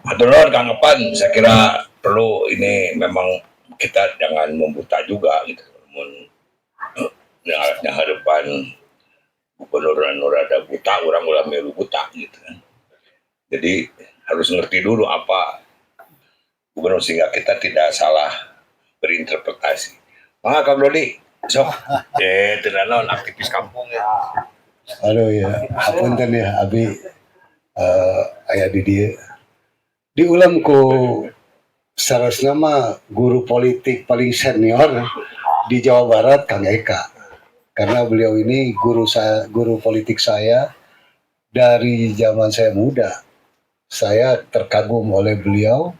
Betul Kang Epan, saya kira perlu ini memang kita jangan membuta juga gitu. Yang hadapan gubernur ada buta, orang ulah milu buta gitu kan. Jadi harus ngerti dulu apa gubernur sehingga kita tidak salah berinterpretasi. Kang Dodi, sok, tenan aktivis kampung ya. Aduh ya, apunten ya, Abi, aya di dia. Diulang ku sarasna mah guru politik paling senior di Jawa Barat Kang Eka. Karena beliau ini guru politik saya dari zaman saya muda. Saya terkagum oleh beliau.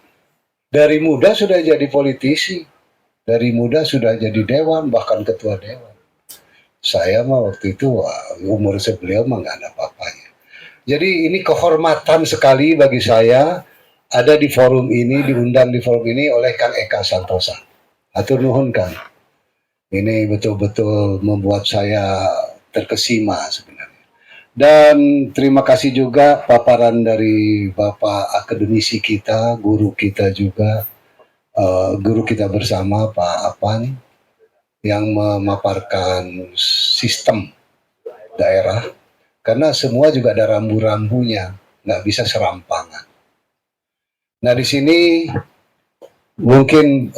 Dari muda sudah jadi politisi. Dari muda sudah jadi dewan, bahkan ketua dewan. Saya mah waktu itu umur sebeliau mah nggak ada apa-apanya. Jadi ini kehormatan sekali bagi saya ada di forum ini, diundang di forum ini oleh Kang Eka Santosa. Hatur nuhun Kang. Ini betul-betul membuat saya terkesima sebenarnya. Dan terima kasih juga paparan dari Bapak akademisi kita, guru kita juga, guru kita bersama Pak Apan, yang memaparkan sistem daerah. Karena semua juga ada rambu-rambunya, nggak bisa serampangan. Nah di sini mungkin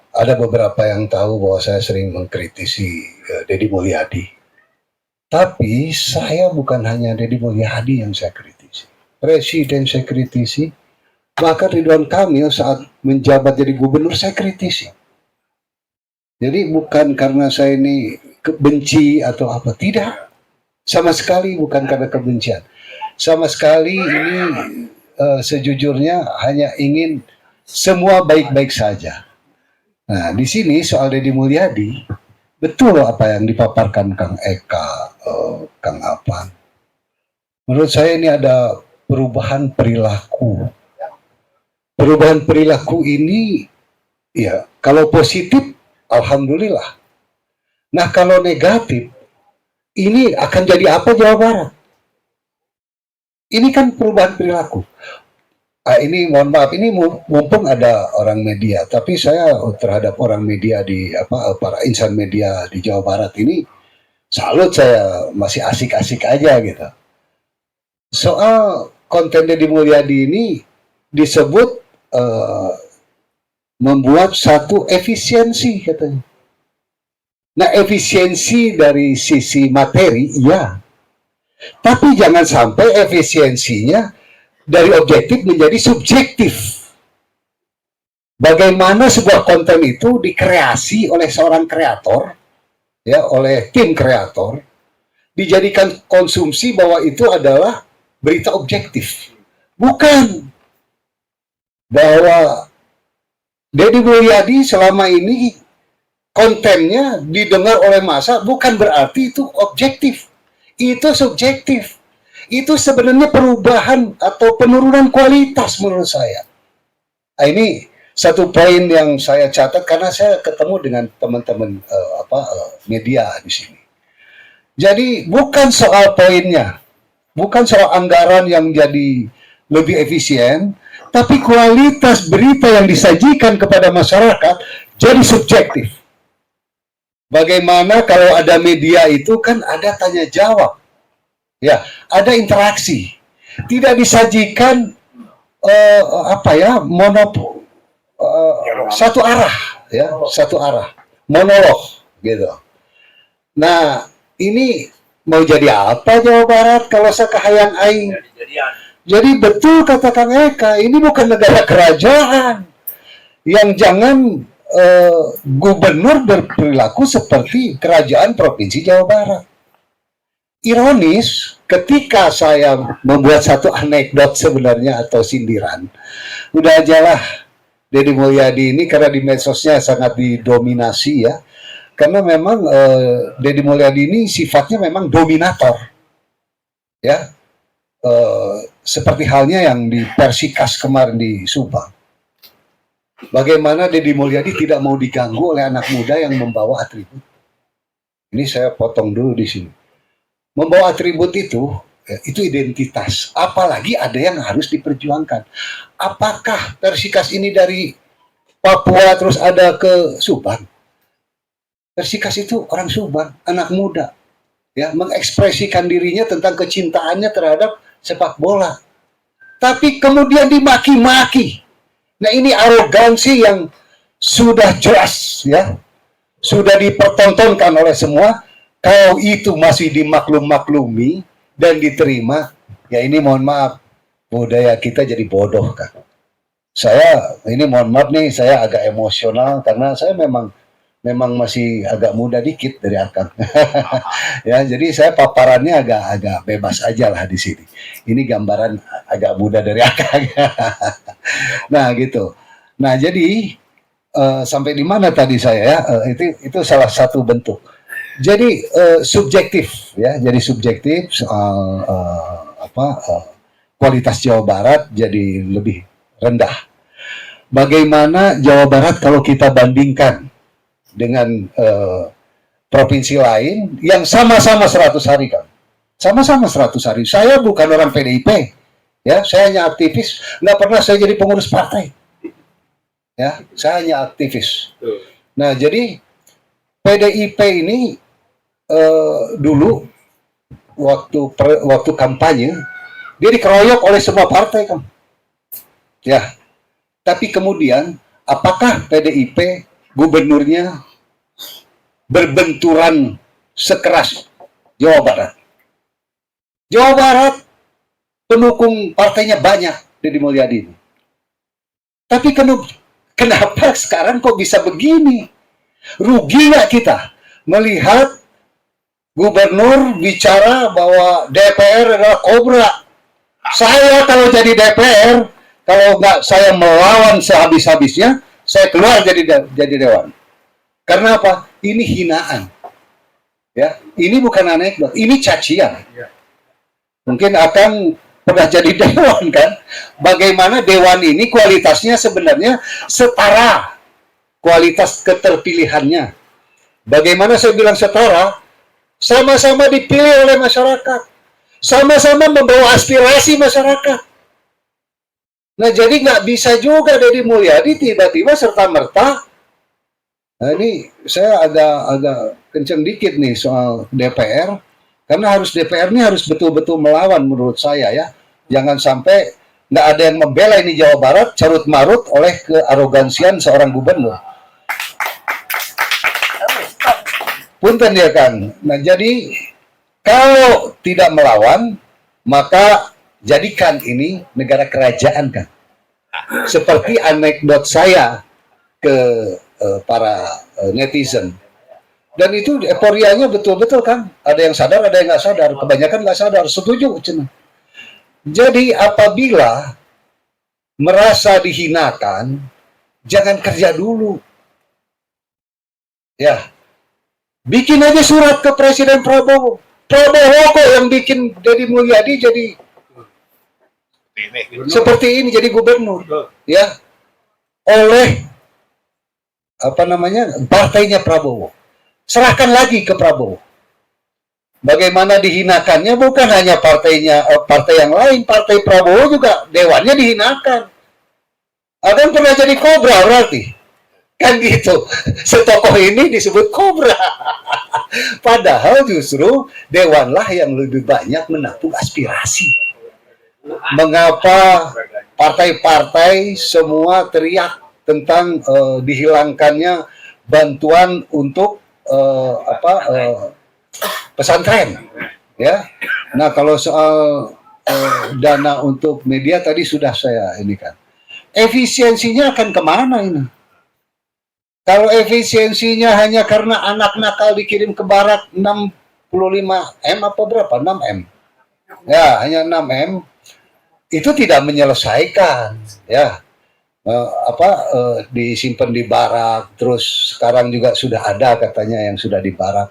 ada beberapa yang tahu bahwa saya sering mengkritisi Deddy Mulyadi. Tapi saya bukan hanya Deddy Mulyadi yang saya kritisi. Presiden saya kritisi. Bahkan Ridwan Kamil saat menjabat jadi gubernur saya kritisi. Jadi bukan karena saya ini benci atau apa. Tidak. Sama sekali bukan karena kebencian. Sama sekali ini sejujurnya hanya ingin semua baik-baik saja. Nah, di sini soal Deddy Mulyadi, betul apa yang dipaparkan Kang Eka, Kang Apan. Menurut saya ini ada perubahan perilaku. Perubahan perilaku ini, ya, kalau positif, alhamdulillah. Nah, kalau negatif, ini akan jadi apa Jawa Barat? Ini kan perubahan perilaku. Ini mohon maaf, ini mumpung ada orang media, tapi saya terhadap orang media di para insan media di Jawa Barat ini salut, saya masih asik-asik aja gitu. Soal konten Deddy Mulyadi ini disebut membuat satu efisiensi katanya. Nah efisiensi dari sisi materi, ya. Tapi jangan sampai efisiensinya dari objektif menjadi subjektif. Bagaimana sebuah konten itu dikreasi oleh seorang kreator, ya, oleh tim kreator, dijadikan konsumsi bahwa itu adalah berita objektif. Bukan. Bahwa Deddy Mulyadi selama ini kontennya didengar oleh massa bukan berarti itu objektif. Itu subjektif. Itu sebenarnya perubahan atau penurunan kualitas menurut saya. Nah, ini satu poin yang saya catat karena saya ketemu dengan teman-teman media di sini. Jadi bukan soal poinnya, bukan soal anggaran yang jadi lebih efisien, tapi kualitas berita yang disajikan kepada masyarakat jadi subjektif. Bagaimana kalau ada media itu kan ada tanya jawab. Ya, ada interaksi. Tidak disajikan satu arah, ya, satu arah, monolog gitu. Nah, ini mau jadi apa Jawa Barat kalau sekahayang aing? Jadi betul kata Kang Eka, ini bukan negara kerajaan. Yang jangan gubernur berperilaku seperti kerajaan Provinsi Jawa Barat. Ironis, ketika saya membuat satu anekdot sebenarnya atau sindiran, udah ajalah Deddy Mulyadi ini karena di medsosnya sangat didominasi ya, karena memang Deddy Mulyadi ini sifatnya memang dominator, ya, seperti halnya yang di Persikas kemarin di Subang. Bagaimana Deddy Mulyadi tidak mau diganggu oleh anak muda yang membawa atribut. Ini saya potong dulu di sini. Membawa atribut itu, itu identitas. Apalagi ada yang harus diperjuangkan. Apakah Persikas ini dari Papua terus ada ke Subang? Persikas itu orang Subang, anak muda, ya, mengekspresikan dirinya tentang kecintaannya terhadap sepak bola. Tapi kemudian dimaki-maki. Nah, ini arogansi yang sudah jelas, ya, sudah dipertontonkan oleh semua. Kalau itu masih dimaklum-maklumi dan diterima, ya ini mohon maaf, budaya kita jadi bodoh kan. Saya ini mohon maaf nih, saya agak emosional karena saya memang masih agak muda dikit dari Akang. Ya, jadi saya paparannya agak bebas aja lah di sini. Ini gambaran agak muda dari Akang. Nah, gitu. Nah, jadi sampai di mana tadi saya ya? Itu salah satu bentuk. Jadi subjektif ya, jadi subjektif soal kualitas Jawa Barat jadi lebih rendah. Bagaimana Jawa Barat kalau kita bandingkan dengan provinsi lain yang sama-sama 100 hari kan? Sama-sama 100 hari. Saya bukan orang PDIP, ya, saya hanya aktivis. Nggak pernah saya jadi pengurus partai. Ya, saya hanya aktivis. Nah, jadi PDIP ini dulu waktu kampanye dia dikeroyok oleh semua partai kan, ya. Tapi kemudian apakah PDIP gubernurnya berbenturan sekeras Jawa Barat? Jawa Barat pendukung partainya banyak, Deddy Mulyadi. Tapi kenapa sekarang kok bisa begini? Rugi nggak kita melihat gubernur bicara bahwa DPR adalah kobra? Saya kalau jadi DPR, kalau nggak saya melawan sehabis-habisnya, saya keluar jadi dewan. Karena apa? Ini hinaan. Ya, ini bukan anekdot, ini cacian. Mungkin akan pernah jadi dewan kan? Bagaimana dewan ini kualitasnya sebenarnya setara kualitas keterpilihannya. Bagaimana saya bilang setara? Sama-sama dipilih oleh masyarakat, sama-sama membawa aspirasi masyarakat. Nah, jadi nggak bisa juga Deddy Mulyadi tiba-tiba serta-merta. Nah, ini saya agak kenceng dikit nih soal DPR, karena DPR ini harus betul-betul melawan menurut saya ya. Jangan sampai nggak ada yang membela ini Jawa Barat carut-marut oleh kearogansian seorang gubernur. Punten ya Kang. Nah, jadi kalau tidak melawan, maka jadikan ini negara kerajaan kan. Seperti anekdot saya ke para netizen. Dan itu euforianya betul-betul kan. Ada yang sadar, ada yang nggak sadar. Kebanyakan nggak sadar. Setuju. Jadi apabila merasa dihinakan, jangan kerja dulu. Ya. Bikin aja surat ke Presiden Prabowo. Prabowo kok yang bikin Deddy Mulyadi jadi seperti ini, jadi gubernur, ya, oleh partainya Prabowo. Serahkan lagi ke Prabowo. Bagaimana dihinakannya bukan hanya partai yang lain, partai Prabowo juga dewannya dihinakan. Ada yang pernah jadi kobra berarti. Kan gitu, setokoh ini disebut kobra. Padahal justru dewanlah yang lebih banyak menampung aspirasi. Mengapa partai-partai semua teriak tentang dihilangkannya bantuan untuk pesantren? Ya, nah kalau soal dana untuk media tadi sudah saya ini kan. Efisiensinya akan kemana ini? Kalau efisiensinya hanya karena anak nakal dikirim ke barak 65M apa berapa? 6M. Ya, hanya 6M. Itu tidak menyelesaikan, ya. Disimpan di barak, terus sekarang juga sudah ada katanya yang sudah di barak.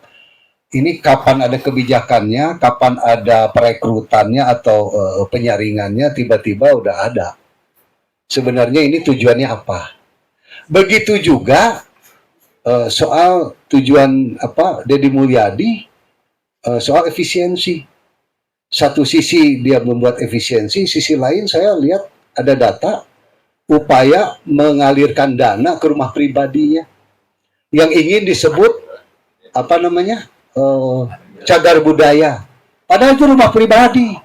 Ini kapan ada kebijakannya, kapan ada perekrutannya atau penyaringannya, tiba-tiba udah ada. Sebenarnya ini tujuannya apa? Begitu juga soal tujuan Deddy Mulyadi soal efisiensi. Satu sisi dia membuat efisiensi, sisi lain saya lihat ada data upaya mengalirkan dana ke rumah pribadinya yang ingin disebut apa namanya cagar budaya. Padahal itu rumah pribadi.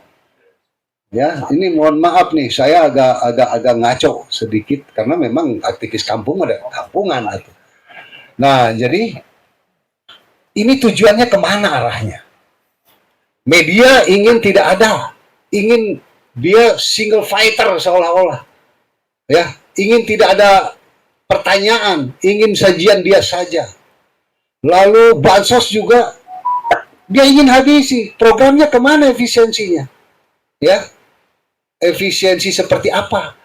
Ya, ini mohon maaf nih, saya agak ngaco sedikit karena memang aktivis kampung ada kampungan atau. Nah, jadi ini tujuannya kemana arahnya? Media ingin tidak ada, ingin dia single fighter seolah-olah, ya, ingin tidak ada pertanyaan, ingin sajian dia saja. Lalu bansos juga dia ingin habisi, programnya kemana efisiensinya? Ya, efisiensi seperti apa?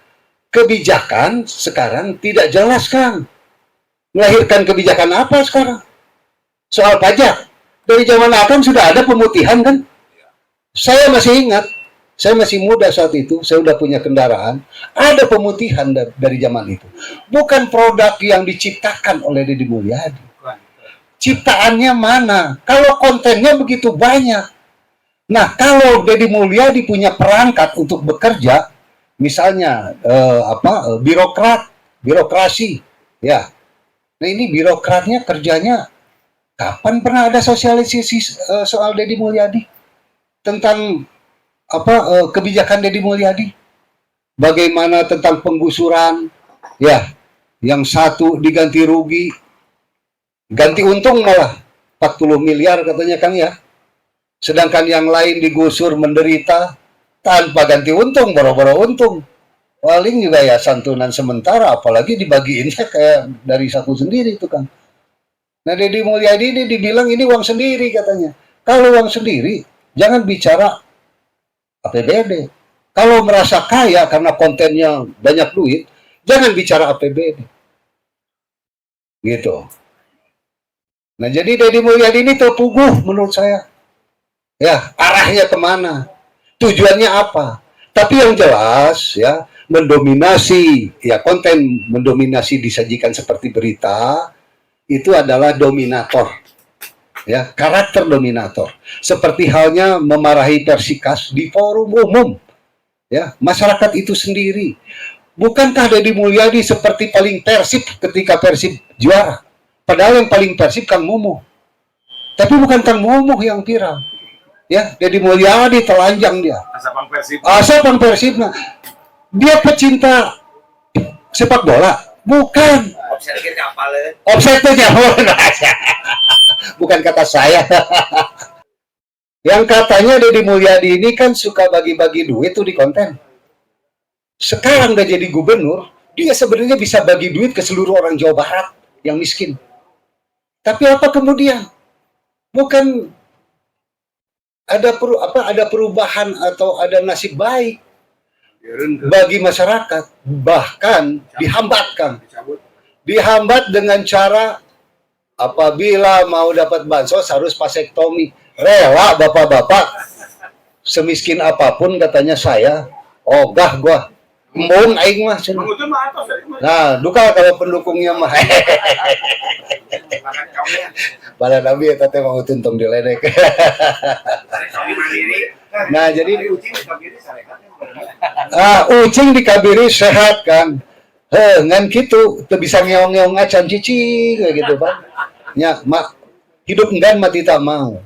Kebijakan sekarang tidak jelas, Kang. Melahirkan kebijakan apa sekarang? Soal pajak. Dari zaman Akang sudah ada pemutihan kan? Saya masih ingat, saya masih muda saat itu, saya udah punya kendaraan, ada pemutihan dari zaman itu. Bukan produk yang diciptakan oleh Deddy Mulyadi. Ciptaannya mana? Kalau kontennya begitu banyak. Nah, kalau Deddy Mulyadi punya perangkat untuk bekerja, misalnya birokrasi, ya. Nah, ini birokratnya kerjanya kapan pernah ada sosialisasi soal Deddy Mulyadi tentang kebijakan Deddy Mulyadi? Bagaimana tentang penggusuran, ya, yang satu diganti rugi, ganti untung malah 40 miliar katanya Kang ya. Sedangkan yang lain digusur menderita tanpa ganti untung, boro-boro untung. Paling juga ya santunan sementara, apalagi dibagiinnya kayak dari saku sendiri itu kan. Nah, Deddy Mulyadi ini dibilang ini uang sendiri katanya. Kalau uang sendiri, jangan bicara APBD. Kalau merasa kaya karena kontennya banyak duit, jangan bicara APBD. Gitu. Nah, jadi Deddy Mulyadi ini terpuguh menurut saya. Ya, arahnya kemana? Tujuannya apa? Tapi yang jelas ya, mendominasi, ya konten mendominasi disajikan seperti berita, itu adalah dominator. Ya, karakter dominator. Seperti halnya memarahi Persikas di forum umum. Ya, masyarakat itu sendiri. Bukankah Deddy Mulyadi seperti paling Persib ketika Persib juara? Padahal yang paling Persib Kang Momo. Tapi bukan Kang Momo yang viral. Ya, Deddy Mulyadi telanjang dia. Asapang Persib. Nah, dia pecinta sepak bola, bukan. Offsetnya bukan kata saya. Yang katanya Deddy Mulyadi ini kan suka bagi-bagi duit tuh di konten. Sekarang udah jadi gubernur, dia sebenarnya bisa bagi duit ke seluruh orang Jawa Barat yang miskin. Tapi apa kemudian? Bukan ada perubahan atau ada nasib baik bagi masyarakat, bahkan dihambat dengan cara apabila mau dapat bansos harus vasektomi. Rela bapak-bapak semiskin apapun katanya saya, ogah gua embun aing mah. Nah, duka kalau pendukungnya mah. Bala nabi eta teh mau tuntung diledek. Nah, jadi ucing dikabiri sehat kan. Ngan gitu teu bisa ngeong-ngeong acan cicing kayak gitu Pak. Nya, mak hidup enggan mati tak mau.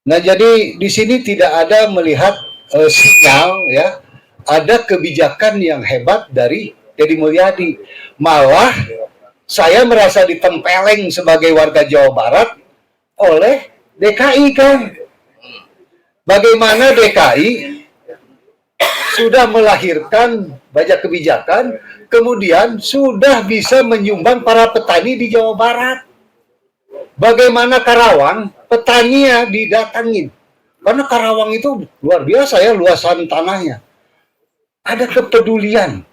Nah, jadi di sini tidak ada melihat sinyal ya, ada kebijakan yang hebat dari Deddy Mulyadi. Malah saya merasa ditempeleng sebagai warga Jawa Barat oleh DKI kan. Bagaimana DKI sudah melahirkan banyak kebijakan, kemudian sudah bisa menyumbang para petani di Jawa Barat. Bagaimana Karawang, petaninya didatangin. Karena Karawang itu luar biasa ya luasan tanahnya. Ada kepedulian,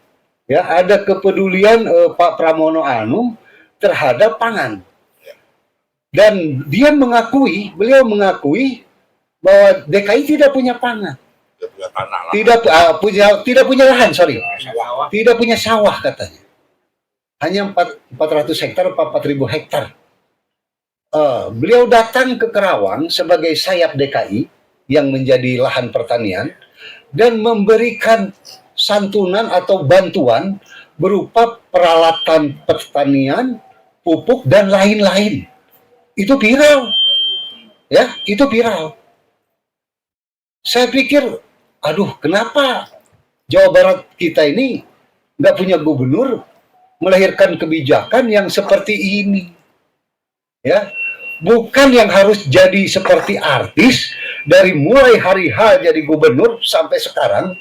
ya, ada kepedulian Pak Pramono Anung terhadap pangan. Dan beliau mengakui bahwa DKI tidak punya pangan. Tidak punya lahan, tidak punya sawah katanya. Hanya 400 hektar, 4.000 hektar. Beliau datang ke Karawang sebagai sayap DKI, yang menjadi lahan pertanian dan memberikan santunan atau bantuan berupa peralatan pertanian, pupuk dan lain-lain. Itu viral. Ya, itu viral. Saya pikir, aduh, kenapa Jawa Barat kita ini nggak punya gubernur melahirkan kebijakan yang seperti ini? Ya, bukan yang harus jadi seperti artis dari mulai hari H jadi gubernur sampai sekarang.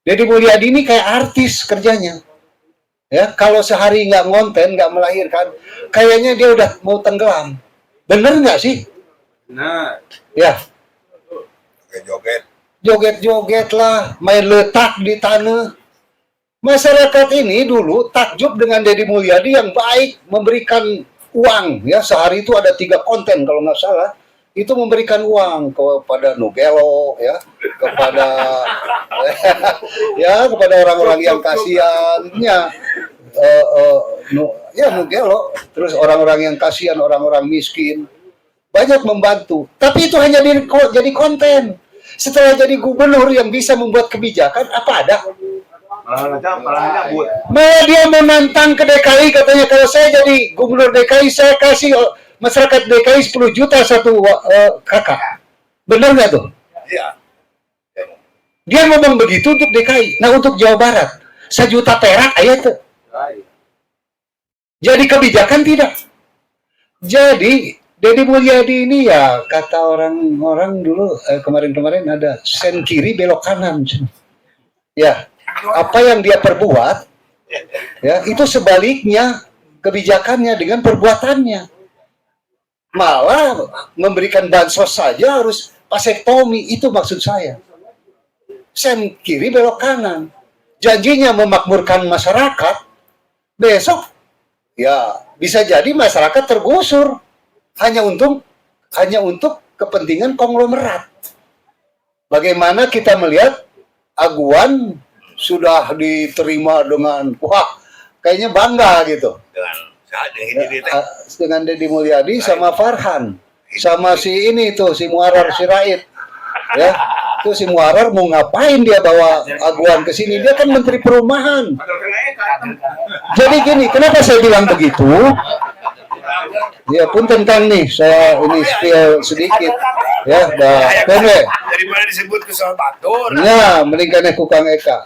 Deddy Mulyadi ini kayak artis kerjanya. Ya, kalau sehari nggak ngonten, nggak melahirkan, kayaknya dia udah mau tenggelam. Bener nggak sih? Nah, Ya, Joget. joget-joget lah, main letak di tanah. Masyarakat ini dulu takjub dengan Deddy Mulyadi yang baik, memberikan uang. Ya, sehari itu ada 3 konten kalau nggak salah. Itu memberikan uang kepada Nugelo, ya, kepada ya, kepada orang-orang yang kasihan, ya, Nugelo, terus orang-orang yang kasihan, orang-orang miskin, banyak membantu. Tapi itu hanya jadi konten. Setelah jadi gubernur yang bisa membuat kebijakan, apa ada? malah nyabut. Malah dia menantang ke DKI, katanya kalau saya jadi gubernur DKI, saya kasih masyarakat DKI 10 juta satu kakak. Benar nggak tuh? Iya. Dia ngomong begitu untuk DKI. Nah, untuk Jawa Barat, 1 juta perak aja tuh. Jadi kebijakan tidak. Jadi Deddy Mulyadi ini ya, kata orang-orang dulu, kemarin-kemarin ada sen kiri belok kanan. Ya, apa yang dia perbuat, ya, itu sebaliknya kebijakannya dengan perbuatannya. Malah memberikan bansos saja harus vasektomi, itu maksud saya. Sen kiri belok kanan. Janjinya memakmurkan masyarakat, besok ya bisa jadi masyarakat tergusur hanya untuk kepentingan konglomerat. Bagaimana kita melihat Aguan sudah diterima dengan wah, kayaknya bangga gitu. Dengan Deddy Mulyadi sama Farhan, sama si ini tuh, si Muarar Sirait. Ya, tuh si Muarar mau ngapain dia bawa Aguan ke sini? Dia kan Menteri Perumahan. Jadi gini, kenapa saya bilang begitu? Ya pun tentang nih, saya ini spill sedikit. Ya, pendek. Daripada disebut kesal batur. Ya, meninggalnya Kukang Eka.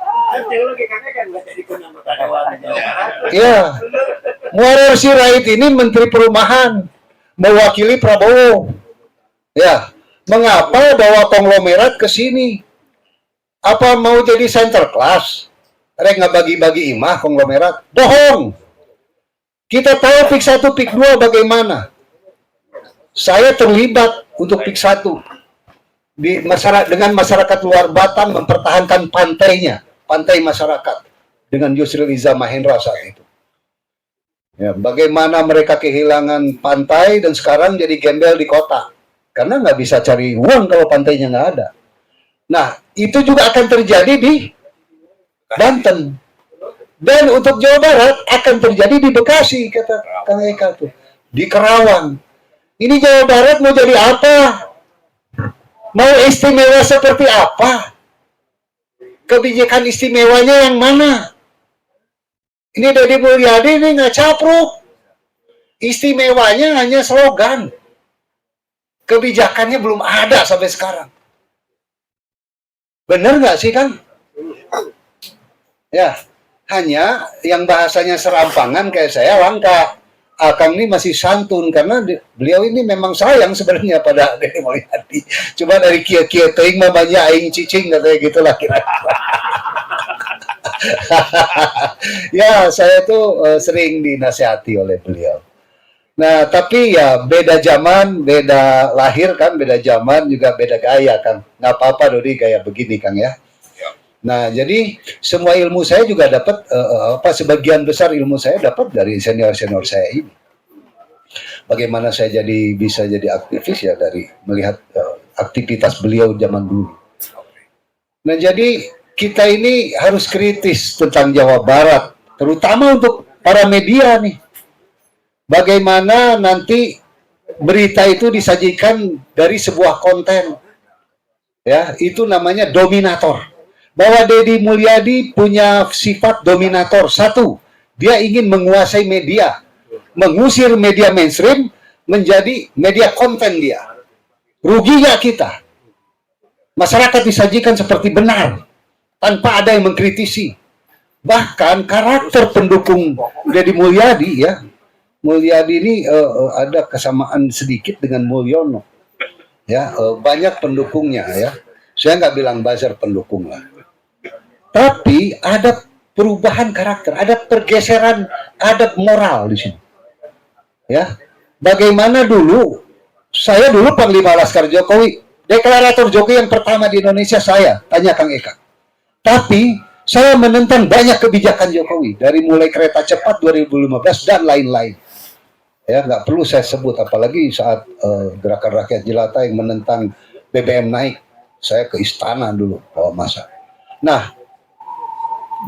Ya, Muarar Sirait ini Menteri Perumahan, mewakili Prabowo. Ya, mengapa bawa konglomerat ke sini? Apa mau jadi center class? Rek nggak bagi-bagi imah konglomerat? Bohong. Kita tahu PIK 1, PIK 2 bagaimana. Saya terlibat untuk PIK 1 dengan masyarakat luar Batam mempertahankan pantainya, pantai masyarakat dengan Yusril Iza Mahendra saat itu. Ya, bagaimana mereka kehilangan pantai dan sekarang jadi gembel di kota karena nggak bisa cari uang kalau pantainya nggak ada. Nah, itu juga akan terjadi di Banten. Dan untuk Jawa Barat akan terjadi di Bekasi, kata Kang Eka tuh. Di Kerawang. Ini Jawa Barat mau jadi apa? Mau istimewa seperti apa? Kebijakan istimewanya yang mana? Ini Deddy Mulyadi ini nggak capruk. Istimewanya hanya slogan. Kebijakannya belum ada sampai sekarang. Bener nggak sih, Kang? Ya, hanya yang bahasanya serampangan kayak saya langka. Akang ini masih santun karena beliau ini memang sayang sebenarnya pada Deddy Mulyadi. Cuma dari kia-kia teing mah banyak aing cicing katanya gitulah kira-kira. Ya, saya tuh sering dinasihati oleh beliau. Nah, tapi ya beda zaman, beda lahir kan, beda zaman juga beda gaya kan. Nggak apa-apa Dodi gaya begini Kang ya. Nah, jadi semua ilmu saya juga dapat sebagian besar ilmu saya dapat dari senior-senior saya ini. Bagaimana saya bisa jadi aktivis ya dari melihat aktivitas beliau zaman dulu. Nah, jadi kita ini harus kritis tentang Jawa Barat, terutama untuk para media nih. Bagaimana nanti berita itu disajikan dari sebuah konten. Ya, itu namanya dominator. Bahwa Deddy Mulyadi punya sifat dominator. Satu, dia ingin menguasai media, mengusir media mainstream menjadi media konten dia. Ruginya kita. Masyarakat disajikan seperti benar tanpa ada yang mengkritisi. Bahkan karakter pendukung Deddy Mulyadi ya, Mulyadi ini ada kesamaan sedikit dengan Mulyono. Ya, banyak pendukungnya ya. Saya nggak bilang buzzer pendukung lah. Tapi ada perubahan karakter, ada pergeseran adab moral di sini. Ya, bagaimana dulu saya dulu Panglima Laskar Jokowi, deklarator Jokowi yang pertama di Indonesia saya, tanya Kang Eka. Tapi saya menentang banyak kebijakan Jokowi dari mulai kereta cepat 2015 dan lain-lain. Ya, nggak perlu saya sebut, apalagi saat gerakan rakyat jelata yang menentang BBM naik. Saya ke istana dulu bawa masa. Nah,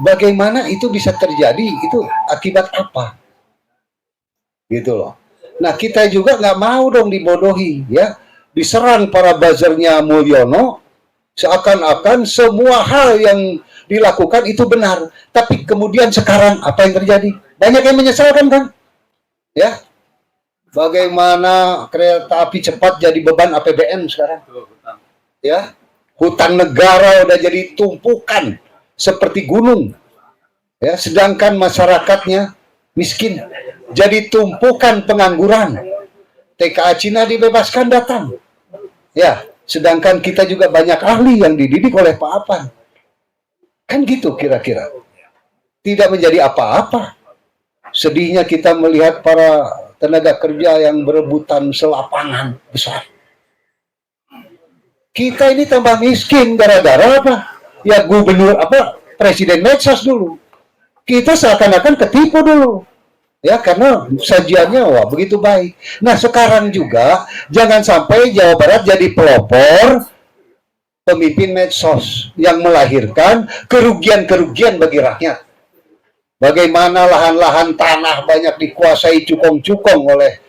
bagaimana itu bisa terjadi? Itu akibat apa? Gitu loh. Nah, kita juga nggak mau dong dibodohi, ya. Diserang para buzzernya Mulyono, seakan-akan semua hal yang dilakukan itu benar. Tapi kemudian sekarang apa yang terjadi? Banyak yang menyesalkan kan? Ya. Bagaimana kereta api cepat jadi beban APBN sekarang? Ya. Hutang negara udah jadi tumpukan seperti gunung. Ya, sedangkan masyarakatnya miskin. Jadi tumpukan pengangguran. TKA Cina dibebaskan datang. Ya, sedangkan kita juga banyak ahli yang dididik oleh Pak Apan. Kan gitu kira-kira. Tidak menjadi apa-apa. Sedihnya kita melihat para tenaga kerja yang berebutan selapangan besar. Kita ini tambah miskin gara-gara apa? Ya gubernur presiden medsos dulu. Kita seakan-akan ketipu dulu. Ya, karena sajiannya wah begitu baik. Nah, sekarang juga jangan sampai Jawa Barat jadi pelopor pemimpin medsos yang melahirkan kerugian-kerugian bagi rakyat. Bagaimana lahan-lahan tanah banyak dikuasai cukong-cukong oleh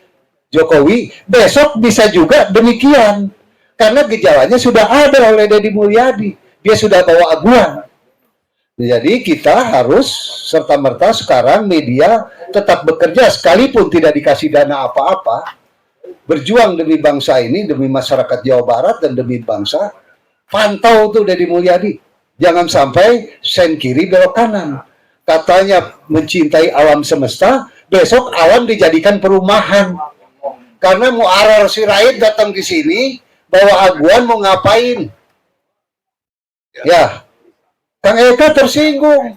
Jokowi, besok bisa juga demikian. Karena gejalanya sudah ada oleh Deddy Mulyadi. Dia sudah bawa aguan. Jadi kita harus serta-merta sekarang media tetap bekerja sekalipun tidak dikasih dana apa-apa. Berjuang demi bangsa ini, demi masyarakat Jawa Barat dan demi bangsa. Pantau tuh Deddy Mulyadi. Jangan sampai sen kiri belok kanan. Katanya mencintai alam semesta, besok alam dijadikan perumahan. Karena Mu'arrar Sirait datang ke sini, bawa aguan mau ngapain? Ya, Kang Eka tersinggung.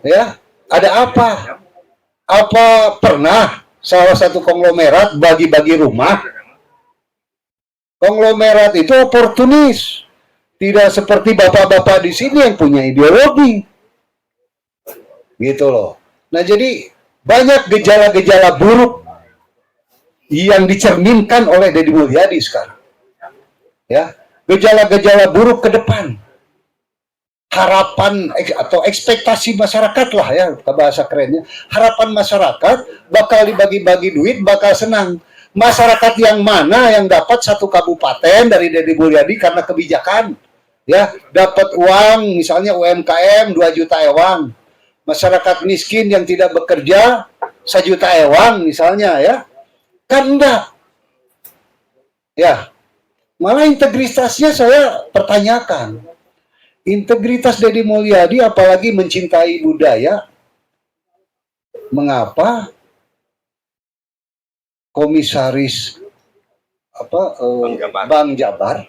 Ya, ada apa? Apa pernah salah satu konglomerat bagi-bagi rumah? Konglomerat itu oportunis. Tidak seperti bapak-bapak di sini yang punya ideologi. Gitu loh. Nah, jadi banyak gejala-gejala buruk yang dicerminkan oleh Deddy Mulyadi sekarang. Ya, gejala-gejala buruk ke depan. Harapan atau ekspektasi masyarakat lah ya, bahasa kerennya. Harapan masyarakat bakal dibagi-bagi duit, bakal senang. Masyarakat yang mana yang dapat satu kabupaten dari Deddy Mulyadi karena kebijakan, ya, dapat uang misalnya UMKM 2 juta ewang. Masyarakat miskin yang tidak bekerja 1 juta ewang misalnya ya. Kan enggak. Ya. Malah integritasnya saya pertanyakan. Integritas Deddy Mulyadi apalagi mencintai budaya. Mengapa komisaris Bang Jabar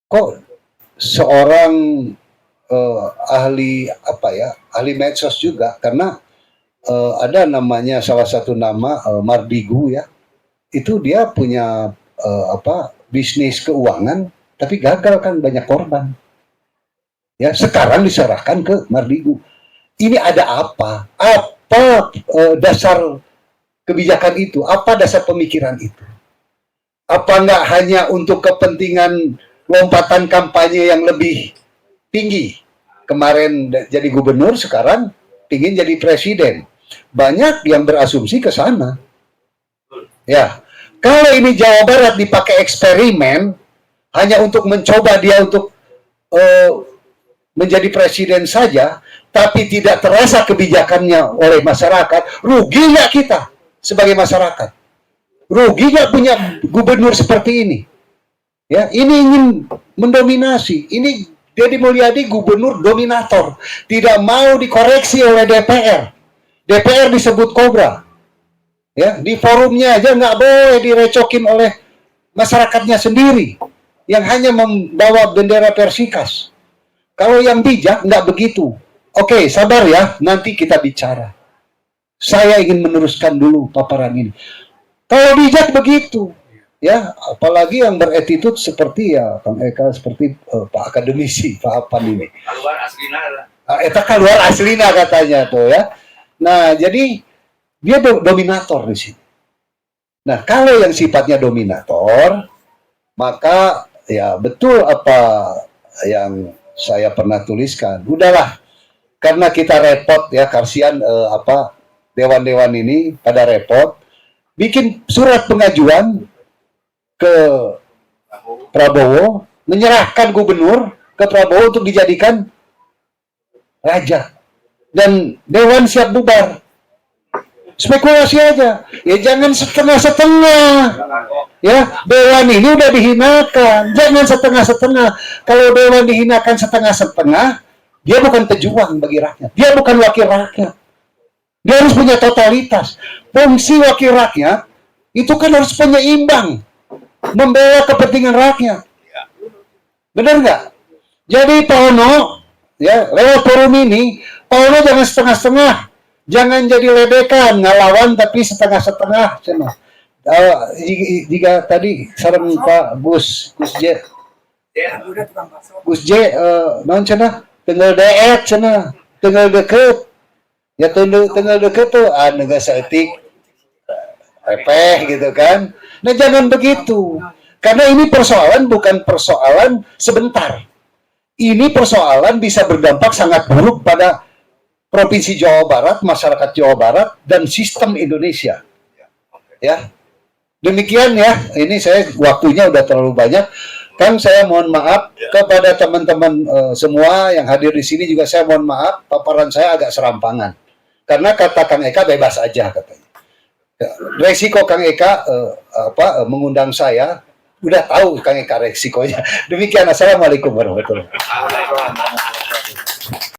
kok seorang ahli ahli medsos juga, karena ada namanya salah satu nama Mardigu ya, itu dia punya bisnis keuangan tapi gagal kan, banyak korban ya, sekarang diserahkan ke Mardigu. Ini ada apa dasar kebijakan itu, apa dasar pemikiran itu? Apa enggak hanya untuk kepentingan lompatan kampanye yang lebih tinggi? Kemarin jadi gubernur, sekarang ingin jadi presiden. Banyak yang berasumsi ke sana. Ya, kalau ini Jawa Barat dipakai eksperimen, hanya untuk mencoba dia untuk menjadi presiden saja, tapi tidak terasa kebijakannya oleh masyarakat, rugi nggak kita sebagai masyarakat? Rugi nggak punya gubernur seperti ini? Ya, ini ingin mendominasi. Ini Deddy Mulyadi gubernur dominator, tidak mau dikoreksi oleh DPR. DPR disebut kobra. Ya, di forumnya aja nggak boleh direcokin oleh masyarakatnya sendiri yang hanya membawa bendera Persikas. Kalau yang bijak nggak begitu. Oke, sabar ya, nanti kita bicara. Saya ingin meneruskan dulu paparan ini. Kalau bijak begitu, ya, apalagi yang beretitut seperti ya Kang Eka, seperti Pak akademisi, Pak Apan ini. Keluar aslina lah. Eta keluar aslina katanya tuh ya. Nah, jadi dia dominator di sini. Nah, kalau yang sifatnya dominator, maka ya betul apa yang saya pernah tuliskan. Udahlah, karena kita repot ya, kasihan dewan-dewan ini pada repot, bikin surat pengajuan ke Prabowo, menyerahkan gubernur ke Prabowo untuk dijadikan raja. Dan dewan siap bubar. Spekulasi aja. Ya jangan setengah-setengah. Ya, dewan ini udah dihinakan. Jangan setengah-setengah. Kalau dewan dihinakan setengah-setengah, dia bukan pejuang bagi rakyat. Dia bukan wakil rakyat. Dia harus punya totalitas. Fungsi wakil rakyat itu kan harus penyeimbang, membela kepentingan rakyat. Benar nggak? Jadi Pak Ono, ya lewat forum ini, Pak Ono jangan setengah-setengah, jangan jadi ledekan, ngelawan tapi setengah-setengah. Jika tadi saran Pak Gus J, non cina, tinggal deet cina, tinggal deket, ya tinggal deket tuh, nggak seetik, repeh gitu kan. Nah jangan begitu, karena ini persoalan bukan persoalan sebentar. Ini persoalan bisa berdampak sangat buruk pada Provinsi Jawa Barat, masyarakat Jawa Barat, dan sistem Indonesia. Ya, demikian ya. Ini saya waktunya udah terlalu banyak. Kan saya mohon maaf kepada teman-teman semua yang hadir di sini juga saya mohon maaf. Paparan saya agak serampangan. Karena kata Kang Eka bebas aja katanya. Resiko Kang Eka mengundang saya, udah tahu Kang Eka resikonya. Demikian, assalamualaikum warahmatullahi wabarakatuh.